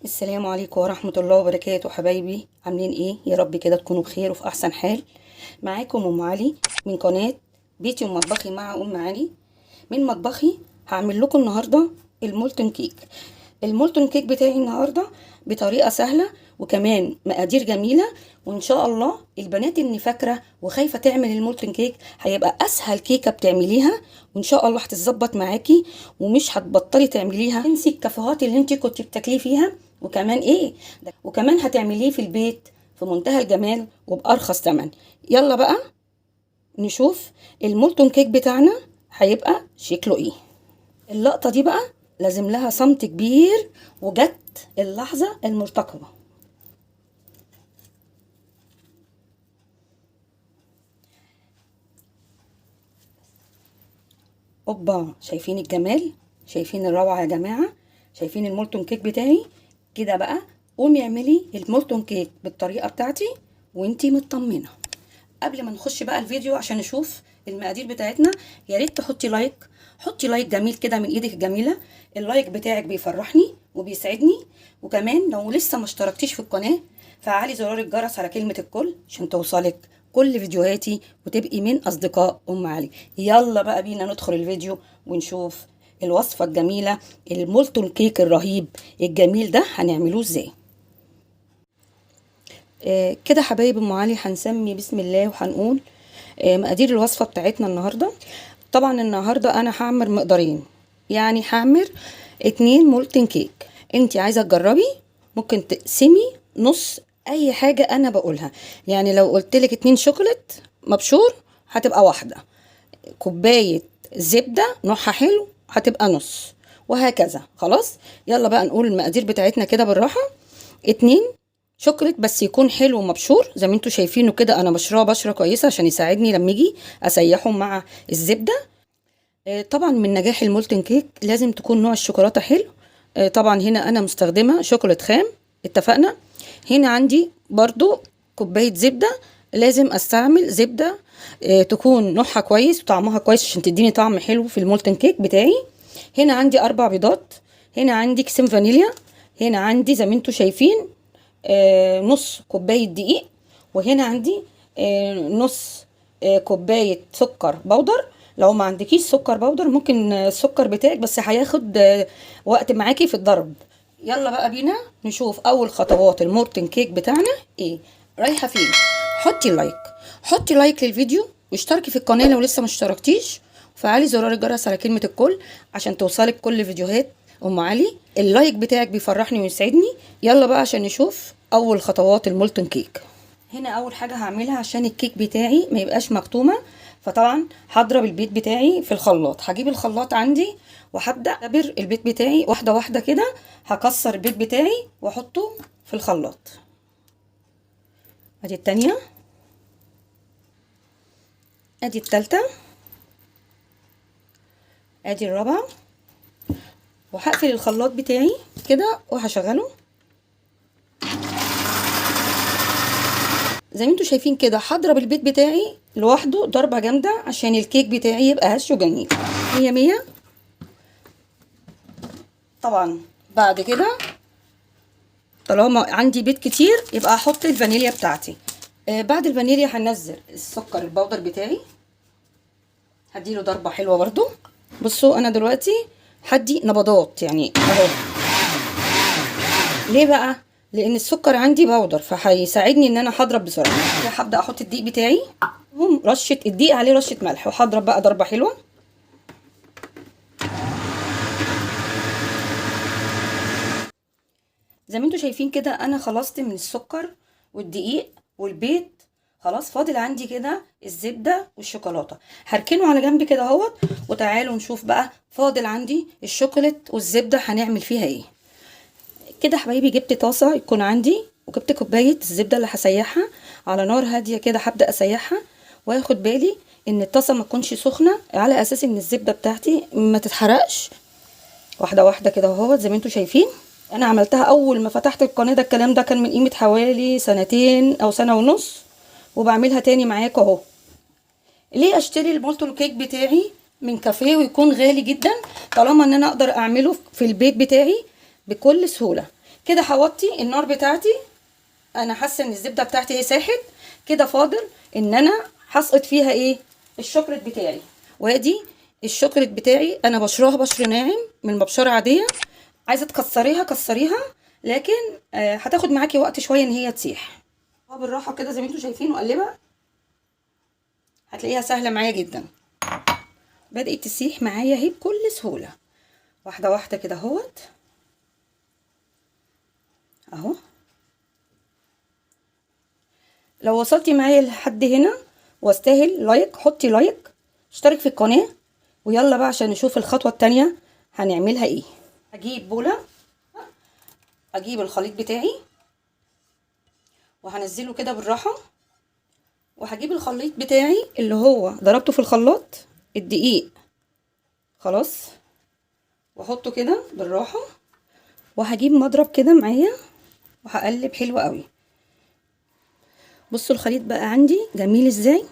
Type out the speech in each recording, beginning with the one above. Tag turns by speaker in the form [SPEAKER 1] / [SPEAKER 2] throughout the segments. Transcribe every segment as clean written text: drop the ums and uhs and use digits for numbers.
[SPEAKER 1] السلام عليكم ورحمة الله وبركاته. حبايبي عاملين ايه؟ يا رب كده تكونوا بخير وفي احسن حال. معاكم ام علي من قناة بيتي ومطبخي مع ام علي. من مطبخي هعمل لكم النهاردة المولتون كيك. المولتون كيك بتاعي النهاردة بطريقة سهلة وكمان مقادير جميلة، وان شاء الله البنات اللي فاكرة وخايفة تعمل المولتون كيك هيبقى اسهل كيكة بتعمليها، وان شاء الله هتتظبط معاكي ومش هتبطلي تعمليها. انسي الكافيهات اللي انت كنت بتاكليه فيها، وكمان ايه، وكمان هتعمليه في البيت في منتهى الجمال وبأرخص ثمن. يلا بقى نشوف المولتون كيك بتاعنا هيبقى شكله ايه. اللقطة دي بقى لازم لها صمت كبير، وجت اللحظة المرتقبة. اوبا، شايفين الجمال؟ شايفين الروعة يا جماعة؟ شايفين المولتون كيك بتاعي؟ كده بقى قومي اعملي المولتون كيك بالطريقة بتاعتي وانتي مطمنة. قبل ما نخش بقى الفيديو عشان نشوف المقادير بتاعتنا، يا ريت تحطي لايك. حطي لايك جميل كده من ايدك الجميله. اللايك بتاعك بيفرحني وبيسعدني. وكمان لو لسه ما اشتركتيش في القناه، فعلي زرار الجرس على كلمه الكل عشان توصلك كل فيديوهاتي وتبقي من اصدقاء ام علي. يلا بقى بينا ندخل الفيديو ونشوف الوصفه الجميله، المولتون كيك الرهيب الجميل ده هنعملوه ازاي. كده حبايب ام علي هنسمي بسم الله وهنقول مقادير الوصفه بتاعتنا النهارده. طبعا النهارده انا هعمل مقدارين، يعني هعمل 2 مولتن كيك. انت عايزه تجربي ممكن تقسمي نص اي حاجه انا بقولها. يعني لو قلت لك 2 شوكولات مبشور هتبقى واحده، كوبايه زبده نوعها حلو هتبقى نص، وهكذا. خلاص يلا بقى نقول المقادير بتاعتنا كده بالراحه. 2 شوكولات بس يكون حلو ومبشور زي ما انتوا شايفينه كده، انا بشراه بشره كويسه عشان يساعدني لما اجي اسيحه مع الزبده. طبعا من نجاح المولتن كيك لازم تكون نوع الشوكولاته حلو. طبعا هنا انا مستخدمه شوكولاته خام، اتفقنا. هنا عندي برضو كوبايه زبده، لازم استعمل زبده تكون نوعها كويس وطعمها كويس عشان تديني طعم حلو في المولتن كيك بتاعي. هنا عندي 4 بيضات، هنا عندي كيسين فانيليا، هنا عندي زي ما انتوا شايفين نص كوبايه دقيق، وهنا عندي نص كوبايه سكر بودر. لو ما عندكيش سكر بودر ممكن السكر بتاعك بس هياخد وقت معاكي في الضرب. يلا بقى بينا نشوف اول خطوات المورتن كيك بتاعنا ايه. رايحه فين؟ حطي لايك، حطي لايك للفيديو واشتركي في القناه لو لسه ما اشتركتيش، وفعلي زرار الجرس على كلمه الكل عشان توصلك كل فيديوهات ام علي. اللايك بتاعك بيفرحني ويسعدني. يلا بقى عشان نشوف اول خطوات المولتن كيك. هنا اول حاجه هعملها عشان الكيك بتاعي ما يبقاش مكتومه، فطبعا هضرب البيض بتاعي في الخلاط. هجيب الخلاط عندي وهبدا ابر البيض بتاعي واحده واحده كده. هكسر البيض بتاعي واحطه في الخلاط. ادي التانية، ادي التالتة، ادي الرابعه. وهقفل الخلاط بتاعي كده وهشغله زي ما انتوا شايفين كده. هضرب البيض بتاعي لوحده ضربه جامده عشان الكيك بتاعي يبقى هش وجميل. مية مية. طبعا بعد كده طالما عندي بيض كتير يبقى هحط الفانيليا بتاعتي. بعد الفانيليا هنزل السكر البودر بتاعي، هديله ضربه حلوه برضو. بصوا انا دلوقتي هدي نبضات يعني اهو. ليه بقى؟ لان السكر عندي بودر فهيساعدني ان انا هضرب بسرعه. هبدا احط الدقيق بتاعي، رشه الدقيق عليه رشه ملح، وهضرب بقى ضربه حلوه. زي ما انتوا شايفين كده انا خلصت من السكر والدقيق والبيض. خلاص فاضل عندي كده الزبده والشوكولاته، هركنه على جنب كده اهوت. وتعالوا نشوف بقى فاضل عندي الشوكولاته والزبده هنعمل فيها ايه. كده حبايبي جبت طاسه يكون عندي، وجبت كوبايه الزبده اللي هسيحها على نار هاديه كده. هبدا اسيحها واخد بالي ان الطاسه ما تكونش سخنه على اساس ان الزبده بتاعتي ما تتحرقش. واحده واحده كده اهوت زي ما انتوا شايفين. انا عملتها اول ما فتحت القناه، ده الكلام ده كان من قيمه حوالي سنتين او سنه ونص، وبعملها تاني معاكم اهو. ليه اشتري المولتون كيك بتاعي من كافيه ويكون غالي جدا طالما ان انا اقدر اعمله في البيت بتاعي بكل سهوله؟ كده هوطي النار بتاعتي. انا حاسه ان الزبده بتاعتي هي ساحت كده. فاضل ان انا هسقط فيها ايه؟ الشوكليت بتاعي. وادي الشوكليت بتاعي انا بشرها بشر ناعم من مبشره عاديه. عايزه تكسريها كسريها، لكن هتاخد معاكي وقت شويه ان هي تسيح. بالراحه كده زي ما انتم شايفين وقلبها، هتلاقيها سهله معايا جدا. بدات تسيح معايا اهي بكل سهوله، واحده واحده كده اهوت اهو. لو وصلتي معايا لحد هنا واستاهل لايك، حطي لايك، اشترك في القناه، ويلا بقى عشان نشوف الخطوه التانية هنعملها ايه. هجيب بوله، اجيب الخليط بتاعي وهنزله كده بالراحه، وهجيب الخليط بتاعي اللي هو ضربته في الخلاط، الدقيق خلاص، واحطه كده بالراحه، وهجيب مضرب كده معايا وهقلب حلو قوي. بصوا الخليط بقى عندي جميل ازاي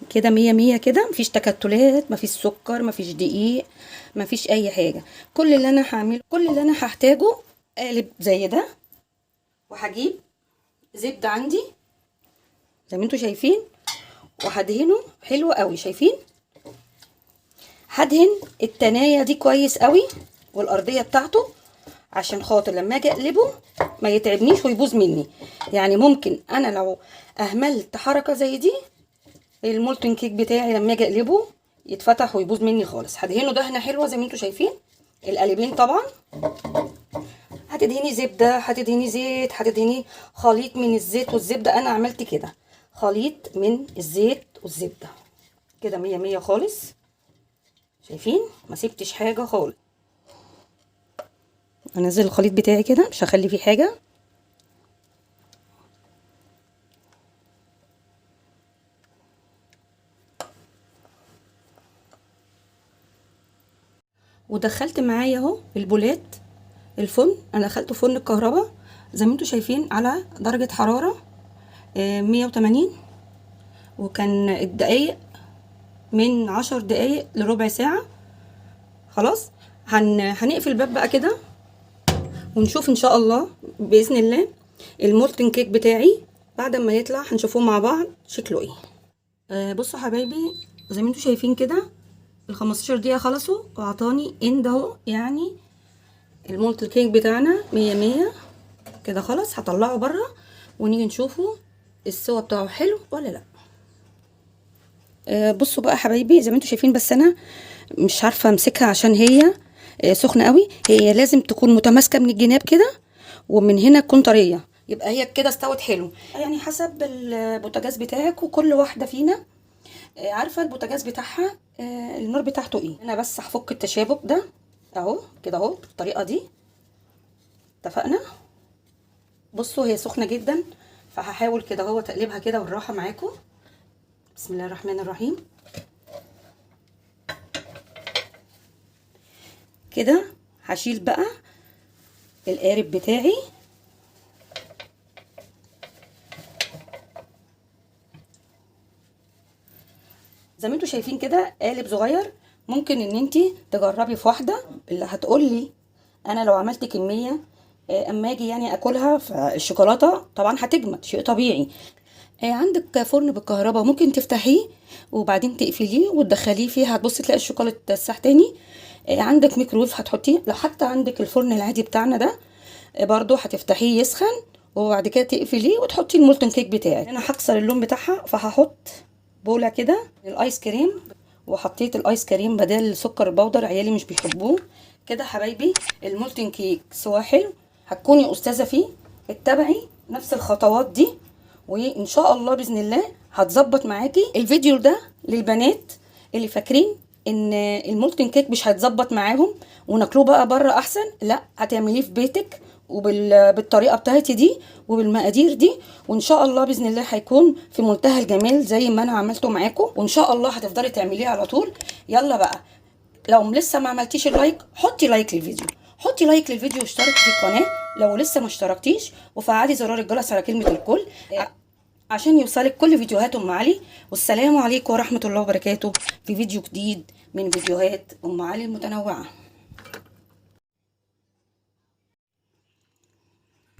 [SPEAKER 1] كده، مية مية كده، مفيش تكتلات، مفيش سكر، مفيش دقيق، مفيش اي حاجه. كل اللي انا هعمله، كل اللي انا هحتاجه قالب زي ده، وهجيب زبده عندي زي ما انتوا شايفين، وهدهنه حلو قوي. شايفين؟ هدهن التنايه دي كويس قوي والارضيه بتاعته، عشان خاطر لما اجي اقلبه ما يتعبنيش ويبوظ مني. يعني ممكن انا لو اهملت حركه زي دي، المولتن كيك بتاعي لما اجي اقلبه يتفتح ويبوظ مني خالص. هدهنه دهنه حلوه زي ما انتوا شايفين القالبين. طبعا هتدهني زبده، هتدهني زيت، هتدهني خليط من الزيت والزبده. انا عملت كده خليط من الزيت والزبده كده مية مية خالص. شايفين؟ ما سيبتش حاجه خالص. انزل الخليط بتاعي كده، مش هخلي فيه حاجه. ودخلت معايا اهو البولات الفرن. انا دخلته فرن الكهرباء زي ما انتوا شايفين على درجه حراره 180، وكان الدقايق من 10 دقايق لربع ساعه. خلاص هنقفل الباب بقى كده، ونشوف ان شاء الله باذن الله المولتن كيك بتاعي بعد ما يطلع هنشوفوه مع بعض شكله ايه. بصوا حبايبي زي ما انتوا شايفين كده ال15 دقيقه خلصوا واعطاني اند اهو. يعني المولتن كيك بتاعنا مية مية كده. خلاص هطلعه بره ونيجي نشوفه السوا بتاعه حلو ولا لا. بصوا بقى حبايبي زي ما انتوا شايفين، بس انا مش عارفه امسكها عشان هي سخنه قوي. هي لازم تكون متماسكه من الجناب كده، ومن هنا تكون طريه، يبقى هي كده استوت حلو. يعني حسب البوتاجاز بتاعك، وكل واحده فينا عارفه البوتاجاز بتاعها النار بتاعته ايه. انا بس هفك التشابك ده اهو كده اهو بالطريقه دي. اتفقنا؟ بصوا هي سخنه جدا، فهحاول كده اهو تقلبها كده بالراحه معاكم. بسم الله الرحمن الرحيم. كده هشيل بقى القارب بتاعي. زي ما انتوا شايفين كده قالب صغير. ممكن ان انتي تجربي في واحده اللي هتقولي انا لو عملت كميه اما اجي يعني اكلها، فالشوكولاته طبعا هتجمد، شيء طبيعي. عندك فرن بالكهرباء ممكن تفتحيه وبعدين تقفليه وتدخليه فيه، هتبصي تلاقي الشوكولاته تسح تاني. عندك ميكرويف هتحطيه، لو حتى عندك الفرن العادي بتاعنا ده برضو هتفتحيه يسخن وبعد كده تقفليه وتحطي المولتن كيك بتاعك. انا هكسر اللون بتاعها، فهحط بوله كده الايس كريم، وحطيت الايس كريم بدل سكر البودر، عيالي مش بيحبوه. كده حبايبي المولتن كيك سوا حلو، هتكوني استاذه فيه. اتبعي نفس الخطوات دي وان شاء الله باذن الله هتظبط معاكي. الفيديو ده للبنات اللي فاكرين ان المولتن كيك مش هيتظبط معاهم وناكلوه بقى بره احسن. لا، هتعمليه في بيتك وبالطريقه بتاعتي دي وبالمقادير دي، وان شاء الله باذن الله هيكون في منتهى الجمال زي ما انا عملته معاكم، وان شاء الله هتفضلي تعمليه على طول. يلا بقى، لو لسه ما عملتيش اللايك حطي لايك للفيديو، حطي لايك للفيديو واشتركي في القناه لو لسه ما اشتركتيش، وفعلي زرار الجرس على كلمه الكل عشان يوصلك كل فيديوهات ام علي. والسلام عليكم ورحمه الله وبركاته في فيديو جديد من فيديوهات ام علي المتنوعه.